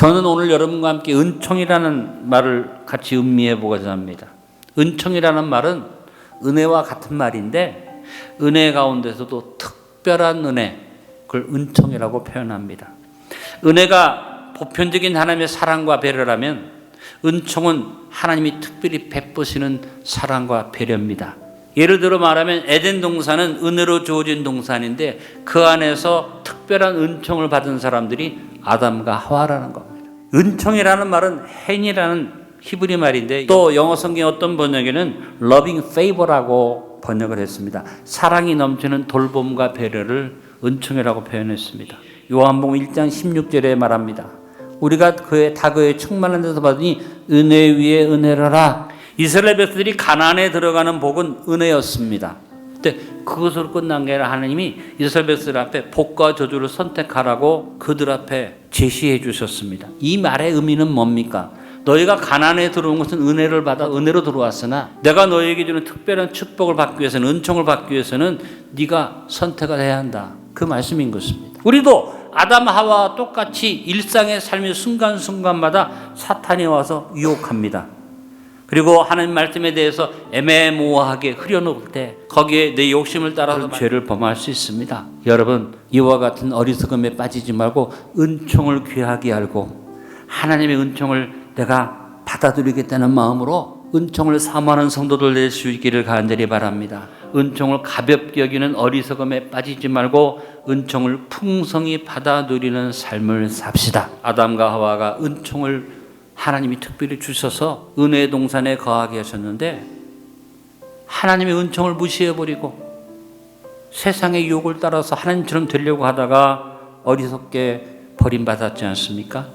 저는 오늘 여러분과 함께 은총이라는 말을 같이 음미해 보고자 합니다. 은총이라는 말은 은혜와 같은 말인데 은혜 가운데서도 특별한 은혜, 그걸 은총이라고 표현합니다. 은혜가 보편적인 하나님의 사랑과 배려라면 은총은 하나님이 특별히 베푸시는 사랑과 배려입니다. 예를 들어 말하면 에덴 동산은 은혜로 주어진 동산인데 그 안에서 특별한 은총을 받은 사람들이 아담과 하와라는 겁니다. 은총이라는 말은 헨이라는 히브리 말인데 또 영어 성경 어떤 번역에는 loving favor라고 번역을 했습니다. 사랑이 넘치는 돌봄과 배려를 은총이라고 표현했습니다. 요한복음 1장 16절에 말합니다. 우리가 그의 충만한 데서 받으니 은혜 위에 은혜라라. 이스라엘 백성들이 가나안에 들어가는 복은 은혜였습니다. 근데 그것으로 끝난 게 아니라 하나님이 이스라엘 백성들 앞에 복과 저주를 선택하라고 그들 앞에 제시해 주셨습니다. 이 말의 의미는 뭡니까? 너희가 가나안에 들어온 것은 은혜를 받아 은혜로 들어왔으나 내가 너희에게 주는 특별한 축복을 받기 위해서는, 은총을 받기 위해서는 네가 선택을 해야 한다. 그 말씀인 것입니다. 우리도 아담 하와와 똑같이 일상의 삶의 순간순간마다 사탄이 와서 유혹합니다. 그리고 하나님 말씀에 대해서 애매모호하게 흐려놓을 때 거기에 내 욕심을 따라서 죄를 범할 수 있습니다. 여러분, 이와 같은 어리석음에 빠지지 말고 은총을 귀하게 알고 하나님의 은총을 내가 받아들이겠다는 마음으로 은총을 사모하는 성도들 될 수 있기를 간절히 바랍니다. 은총을 가볍게 여기는 어리석음에 빠지지 말고 은총을 풍성히 받아 누리는 삶을 삽시다. 아담과 하와가 은총을 하나님이 특별히 주셔서 은혜의 동산에 거하게 하셨는데 하나님의 은총을 무시해버리고 세상의 유혹을 따라서 하나님처럼 되려고 하다가 어리석게 버림받았지 않습니까?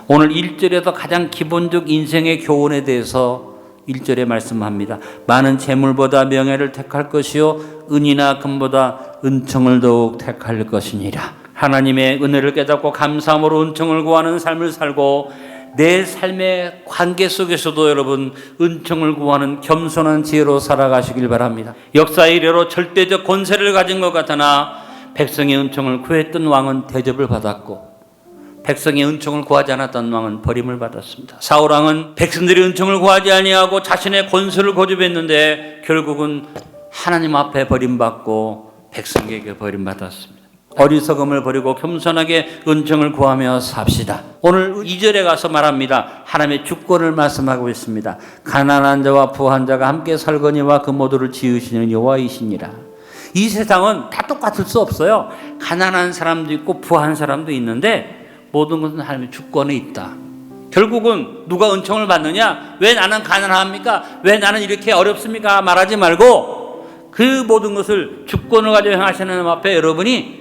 오늘 1절에서 가장 기본적 인생의 교훈에 대해서 1절에 말씀합니다. 많은 재물보다 명예를 택할 것이요 은이나 금보다 은총을 더욱 택할 것이니라. 하나님의 은혜를 깨닫고 감사함으로 은총을 구하는 삶을 살고 내 삶의 관계 속에서도 여러분 은총을 구하는 겸손한 지혜로 살아가시길 바랍니다. 역사의 이래로 절대적 권세를 가진 것 같으나 백성의 은총을 구했던 왕은 대접을 받았고 백성의 은총을 구하지 않았던 왕은 버림을 받았습니다. 사울 왕은 백성들이 은총을 구하지 아니하고 자신의 권세를 고집했는데 결국은 하나님 앞에 버림받고 백성에게 버림받았습니다. 어리석음을 버리고 겸손하게 은총을 구하며 삽시다. 오늘 2절에 가서 말합니다. 하나님의 주권을 말씀하고 있습니다. 가난한 자와 부한 자가 함께 살거니와 그 모두를 지으시는 여호와이시니라. 이 세상은 다 똑같을 수 없어요. 가난한 사람도 있고 부한 사람도 있는데 모든 것은 하나님의 주권에 있다. 결국은 누가 은총을 받느냐? 왜 나는 가난합니까? 왜 나는 이렇게 어렵습니까? 말하지 말고 그 모든 것을 주권을 가지고 행하시는 하나님 앞에 여러분이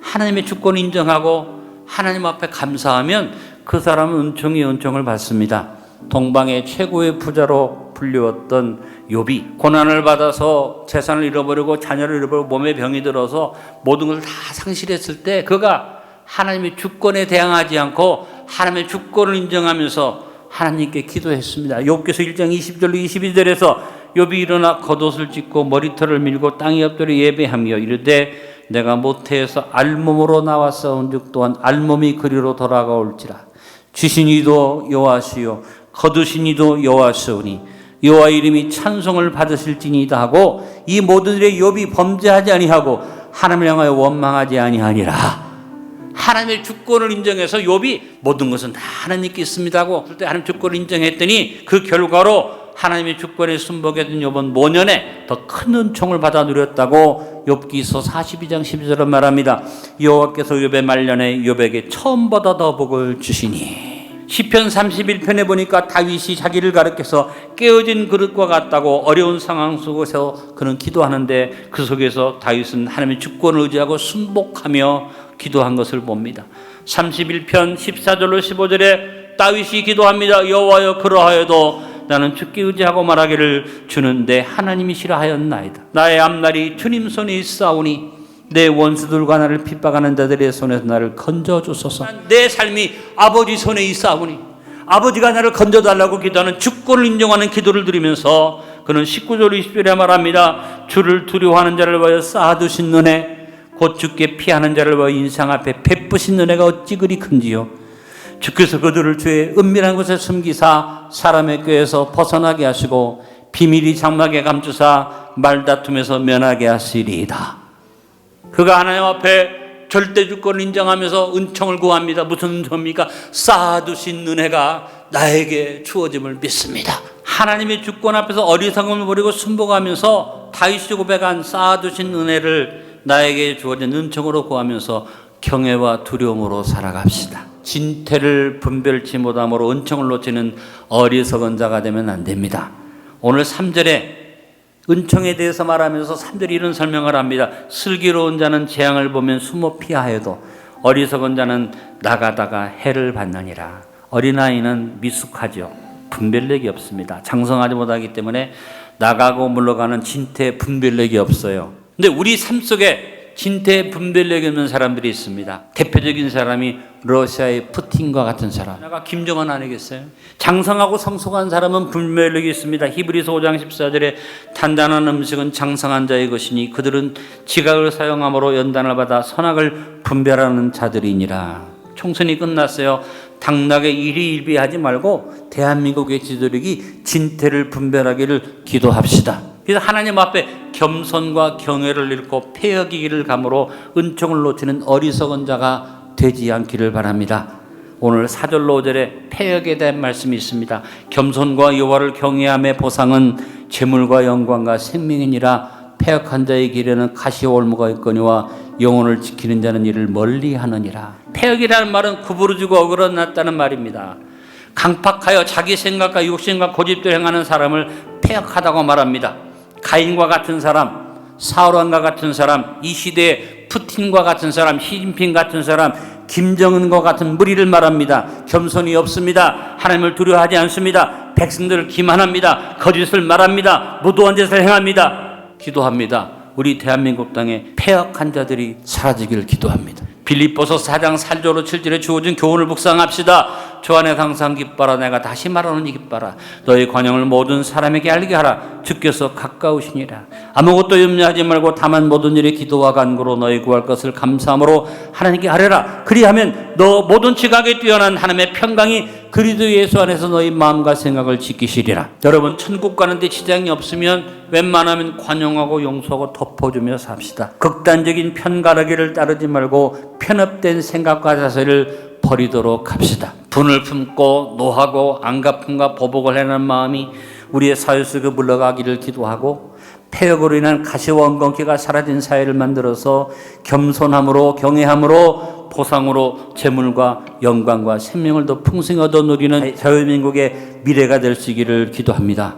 하나님의 주권을 인정하고 하나님 앞에 감사하면 그 사람은 은총을 받습니다. 동방의 최고의 부자로 불리웠던 욥이 고난을 받아서 재산을 잃어버리고 자녀를 잃어버리고 몸에 병이 들어서 모든 것을 다 상실했을 때 그가 하나님의 주권에 대항하지 않고 하나님의 주권을 인정하면서 하나님께 기도했습니다. 욥기서 1장 20절로 22절에서 욥이 일어나 겉옷을 찢고 머리털을 밀고 땅에 엎드려 예배하며 이르되 내가 모태에서 알몸으로 나왔사온즉 또한 알몸이 그리로 돌아가올지라. 주신 이도 여호와시요 거두신 이도 여호와시오니 여호와 이름이 찬송을 받으실지니이다 하고 이 모든 일에 욥이 범죄하지 아니하고 하나님을 향하여 원망하지 아니하니라. 하나님의 주권을 인정해서 욥이 모든 것은 다 하나님께 있습니다 하고 그때 하나님 주권을 인정했더니 그 결과로 하나님의 주권에 순복했던 욥은 모년에 더 큰 은총을 받아 누렸다고 욥기서 42장 12절은 말합니다. 여호와께서 욥의 말년에 욥에게 처음보다 더 복을 주시니. 시편 31편에 보니까 다윗이 자기를 가르쳐서 깨어진 그릇과 같다고 어려운 상황 속에서 그는 기도하는데 그 속에서 다윗은 하나님의 주권을 의지하고 순복하며 기도한 것을 봅니다. 31편 14절로 15절에 다윗이 기도합니다. 여호와여 그러하여도 나는 주께 의지하고 말하기를 주는데 하나님이 싫어하였나이다. 나의 앞날이 주님 손에 있사오니 내 원수들과 나를 핍박하는 자들의 손에서 나를 건져주소서. 내 삶이 아버지 손에 있사오니 아버지가 나를 건져달라고 기도하는 주권을 인정하는 기도를 드리면서 그는 19절 20절에 말합니다. 주를 두려워하는 자를 위하여 쌓아두신 은혜 곧 주께 피하는 자를 위하여 인상 앞에 베푸신 은혜가 어찌 그리 큰지요. 주께서 그들을 주의 은밀한 곳에 숨기사 사람의 꾀에서 벗어나게 하시고 비밀이 장막에 감추사 말다툼에서 면하게 하시리이다. 그가 하나님 앞에 절대 주권을 인정하면서 은총을 구합니다. 무슨 은총입니까? 쌓아두신 은혜가 나에게 주어짐을 믿습니다. 하나님의 주권 앞에서 어리석음을 버리고 순복하면서 다윗이 고백한 쌓아두신 은혜를 나에게 주어진 은총으로 구하면서 경외와 두려움으로 살아갑시다. 진퇴를 분별치 못함으로 은총을 놓치는 어리석은 자가 되면 안 됩니다. 오늘 3절에 은총에 대해서 말하면서 3절에 이런 설명을 합니다. 슬기로운 자는 재앙을 보면 숨어 피하여도 어리석은 자는 나가다가 해를 받느니라. 어린아이는 미숙하죠. 분별력이 없습니다. 장성하지 못하기 때문에 나가고 물러가는 진퇴 분별력이 없어요. 근데 우리 삶 속에 진퇴 분별력이 없는 사람들이 있습니다. 대표적인 사람이 러시아의 푸틴과 같은 사람. 내가 김정은 아니겠어요? 장성하고 성숙한 사람은 분별력이 있습니다. 히브리서 5장 14절에 단단한 음식은 장성한 자의 것이니 그들은 지각을 사용함으로 연단을 받아 선악을 분별하는 자들이니라. 총선이 끝났어요. 당나게 일희일비하지 말고 대한민국의 지도력이 진퇴를 분별하기를 기도합시다. 그래서 하나님 앞에 겸손과 경외를 잃고 패역이기를 감으로 은총을 놓치는 어리석은 자가 되지 않기를 바랍니다. 오늘 4절로 5절에 패역에 대한 말씀이 있습니다. 겸손과 여호와를 경외함의 보상은 재물과 영광과 생명이니라. 패역한 자의 길에는 가시와 올무가 있거니와 영혼을 지키는 자는 이를 멀리하느니라. 패역이라는 말은 구부러지고 어그러났다는 말입니다. 강팍하여 자기 생각과 욕심과 고집도 행하는 사람을 패역하다고 말합니다. 가인과 같은 사람, 사울왕과 같은 사람, 이 시대의 푸틴과 같은 사람, 시진핑 같은 사람, 김정은과 같은 무리를 말합니다. 겸손이 없습니다. 하나님을 두려워하지 않습니다. 백성들을 기만합니다. 거짓을 말합니다. 무도한 짓을 행합니다. 기도합니다. 우리 대한민국 땅에 패역한 자들이 사라지기를 기도합니다. 빌립보서 4장 4절로 7절에 주어진 교훈을 묵상합시다. 주 안에 항상 기뻐라. 내가 다시 말하노니 기뻐라. 너희 관용을 모든 사람에게 알게 하라. 주께서 가까우시니라. 아무것도 염려하지 말고 다만 모든 일에 기도와 간구로 너희 구할 것을 감사함으로 하나님께 아뢰라. 그리하면 너 모든 지각에 뛰어난 하나님의 평강이 그리스도 예수 안에서 너희 마음과 생각을 지키시리라. 여러분, 천국 가는데 지장이 없으면 웬만하면 관용하고 용서하고 덮어주며 삽시다. 극단적인 편가르기를 따르지 말고 편협된 생각과 자세를 버리도록 합시다. 분을 품고 노하고 안갚음과 보복을 해내는 마음이 우리의 사회 속에 물러가기를 기도하고 패역으로 인한 가시와 엉겅퀴가 사라진 사회를 만들어서 겸손함으로 경외함으로 보상으로 재물과 영광과 생명을 더 풍성히 얻어 누리는 자유민국의 미래가 될 수 있기를 기도합니다.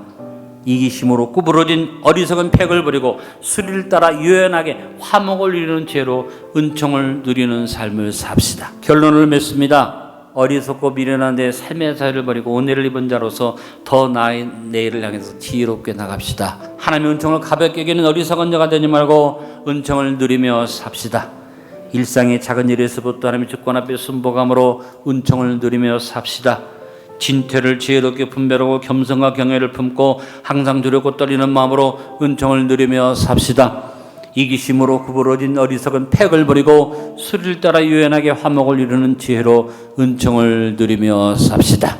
이기심으로 구부러진 어리석은 패역을 버리고 수리를 따라 유연하게 화목을 이루는 죄로 은총을 누리는 삶을 삽시다. 결론을 맺습니다. 어리석고 미련한 내 삶의 사회를 버리고 은혜를 입은 자로서 더 나은 내일을 향해서 지혜롭게 나갑시다. 하나님의 은총을 가볍게 여기는 어리석은 자가 되지 말고 은총을 누리며 삽시다. 일상의 작은 일에서부터 하나님의 주권 앞에 순복함으로 은총을 누리며 삽시다. 진퇴를 지혜롭게 분별하고 겸손과 경외를 품고 항상 두렵고 떨리는 마음으로 은총을 누리며 삽시다. 이기심으로 구부러진 어리석은 패역을 버리고 수리를 따라 유연하게 화목을 이루는 지혜로 은총을 누리며 삽시다.